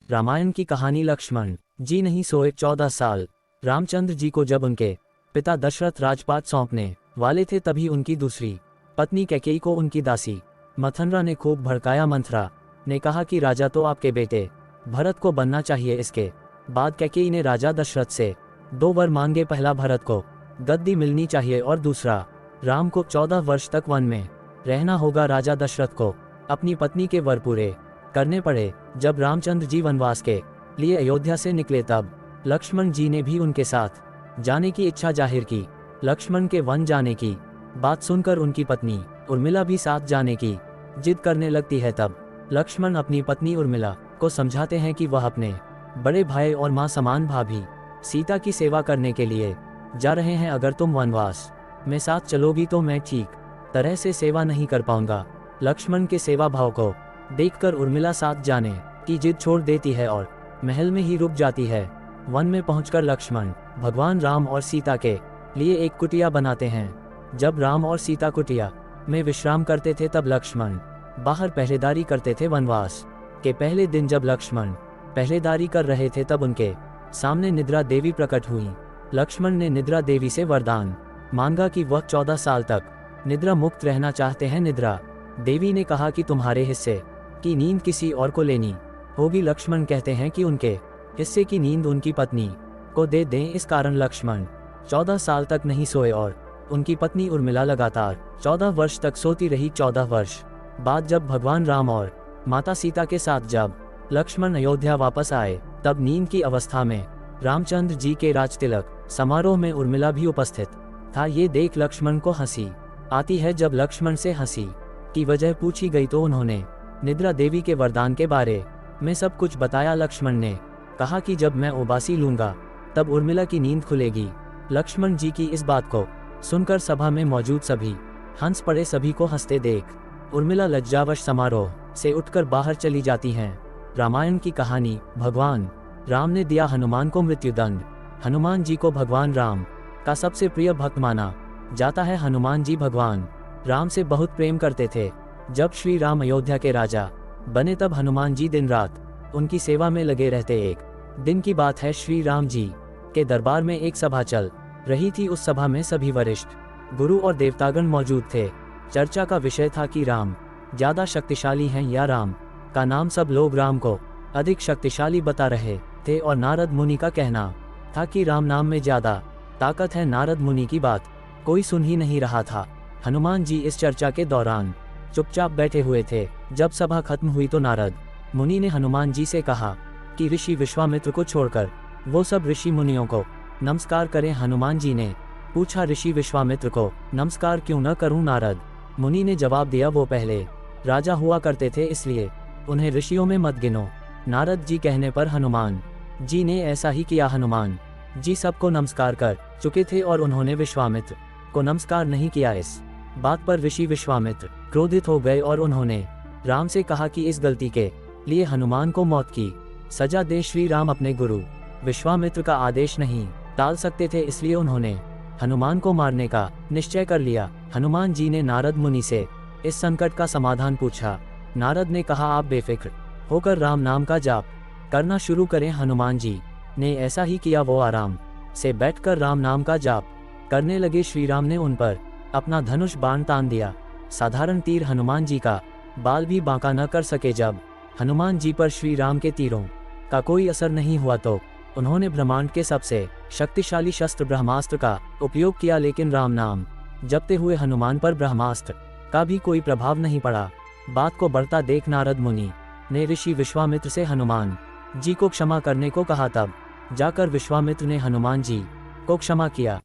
रामायण की कहानी। लक्ष्मण जी नहीं सोए 14 साल। रामचंद्र जी को जब उनके पिता दशरथ राजपाट सौंपने वाले थे तभी उनकी दूसरी पत्नी कैकेयी को उनकी दासी मथुरा ने खूब भड़काया। मंथरा ने कहा कि राजा तो आपके बेटे भरत को बनना चाहिए। इसके बाद कैकेयी ने राजा दशरथ से 2 वर मांगे। पहला, भरत को गद्दी मिलनी चाहिए और दूसरा, राम को 14 वर्ष तक वन में रहना होगा। राजा दशरथ को अपनी पत्नी के वर पूरे करने पड़े। जब रामचंद्र जी वनवास के लिए अयोध्या से निकले तब लक्ष्मण जी ने भी उनके साथ जाने की इच्छा जाहिर की। लक्ष्मण के वन जाने की बात सुनकर उनकी पत्नी उर्मिला भी साथ जाने की जिद करने लगती है। तब लक्ष्मण अपनी पत्नी उर्मिला को समझाते हैं कि वह अपने बड़े भाई और मां समान भाभी सीता की सेवा करने के लिए जा रहे हैं। अगर तुम वनवास में साथ चलोगी तो मैं ठीक तरह से सेवा नहीं कर पाऊंगा। लक्ष्मण के सेवा भाव को देखकर उर्मिला साथ जाने की जिद छोड़ देती है और महल में ही रुक जाती है। वन में पहुंचकर लक्ष्मण भगवान राम और सीता के लिए एक कुटिया बनाते हैं। जब राम और सीता कुटिया में विश्राम करते थे तब लक्ष्मण बाहर पहरेदारी करते थे। वनवास के पहले दिन जब लक्ष्मण पहरेदारी कर रहे थे तब उनके सामने निद्रा देवी प्रकट हुई। लक्ष्मण ने निद्रा देवी से वरदान मांगा कि वह 14 साल तक निद्रा मुक्त रहना चाहते हैं। निद्रा देवी ने कहा कि तुम्हारे हिस्से की नींद किसी और को लेनी होगी। लक्ष्मण कहते हैं कि उनके हिस्से की नींद उनकी पत्नी को दे दें। इस कारण लक्ष्मण 14 साल तक नहीं सोए और उनकी पत्नी उर्मिला लगातार 14 वर्ष तक सोती रही। 14 वर्ष बाद जब भगवान राम और माता सीता के साथ जब लक्ष्मण अयोध्या वापस आए तब नींद की अवस्था में रामचंद्र जी के राजतिलक समारोह में उर्मिला भी उपस्थित था। ये देख लक्ष्मण को हंसी आती है। जब लक्ष्मण से हंसी की वजह पूछी गई तो उन्होंने निद्रा देवी के वरदान के बारे में सब कुछ बताया। लक्ष्मण ने कहा कि जब मैं उबासी लूंगा तब उर्मिला की नींद खुलेगी। लक्ष्मण जी की इस बात को सुनकर सभा में मौजूद सभी हंस पड़े। सभी को हंसते देख उर्मिला लज्जावश समारोह से उठकर बाहर चली जाती हैं। रामायण की कहानी। भगवान राम ने दिया हनुमान को मृत्युदंड। हनुमान जी को भगवान राम का सबसे प्रिय भक्त माना जाता है। हनुमान जी भगवान राम से बहुत प्रेम करते थे। जब श्री राम अयोध्या के राजा बने तब हनुमान जी दिन रात उनकी सेवा में लगे रहते। एक दिन की बात है, श्री राम जी के दरबार में एक सभा चल रही थी। उस सभा में सभी वरिष्ठ गुरु और देवतागण मौजूद थे। चर्चा का विषय था कि राम ज्यादा शक्तिशाली हैं या राम का नाम। सब लोग राम को अधिक शक्तिशाली बता रहे थे और नारद मुनि का कहना था कि राम नाम में ज्यादा ताकत है। नारद मुनि की बात कोई सुन ही नहीं रहा था। हनुमान जी इस चर्चा के दौरान चुपचाप बैठे हुए थे। जब सभा खत्म हुई तो नारद मुनि ने हनुमान जी से कहा कि ऋषि विश्वामित्र को छोड़कर वो सब ऋषि मुनियों को नमस्कार करें। हनुमान जी ने पूछा, ऋषि विश्वामित्र को नमस्कार क्यों न करूं? नारद मुनि ने जवाब दिया, वो पहले राजा हुआ करते थे इसलिए उन्हें ऋषियों में मत गिनो। नारद जी कहने पर हनुमान जी ने ऐसा ही किया। हनुमान जी सबको नमस्कार कर चुके थे और उन्होंने विश्वामित्र को नमस्कार नहीं किया। इस बात पर ऋषि विश्वामित्र क्रोधित हो गए और उन्होंने राम से कहा कि इस गलती के लिए हनुमान को मौत की सजा दे। श्री राम अपने गुरु विश्वामित्र का आदेश नहीं टाल सकते थे इसलिए उन्होंने हनुमान को मारने का निश्चय कर लिया। हनुमान जी ने नारद मुनि से इस संकट का समाधान पूछा। नारद ने कहा, आप बेफिक्र होकर राम नाम का जाप करना शुरू करें। हनुमान जी ने ऐसा ही किया। वो आराम से बैठकर राम नाम का जाप करने लगे। श्री राम ने उन पर अपना धनुष बाण तान दिया। साधारण तीर हनुमान जी का बाल भी बांका न कर सके। जब हनुमान जी पर श्री राम के तीरों का कोई असर नहीं हुआ तो उन्होंने ब्रह्मांड के सबसे शक्तिशाली शस्त्र ब्रह्मास्त्र का उपयोग किया, लेकिन राम नाम जपते हुए हनुमान पर ब्रह्मास्त्र का भी कोई प्रभाव नहीं पड़ा। बात को बढ़ता देख नारद मुनि ने ऋषि विश्वामित्र से हनुमान जी को क्षमा करने को कहा। तब जाकर विश्वामित्र ने हनुमान जी को क्षमा किया।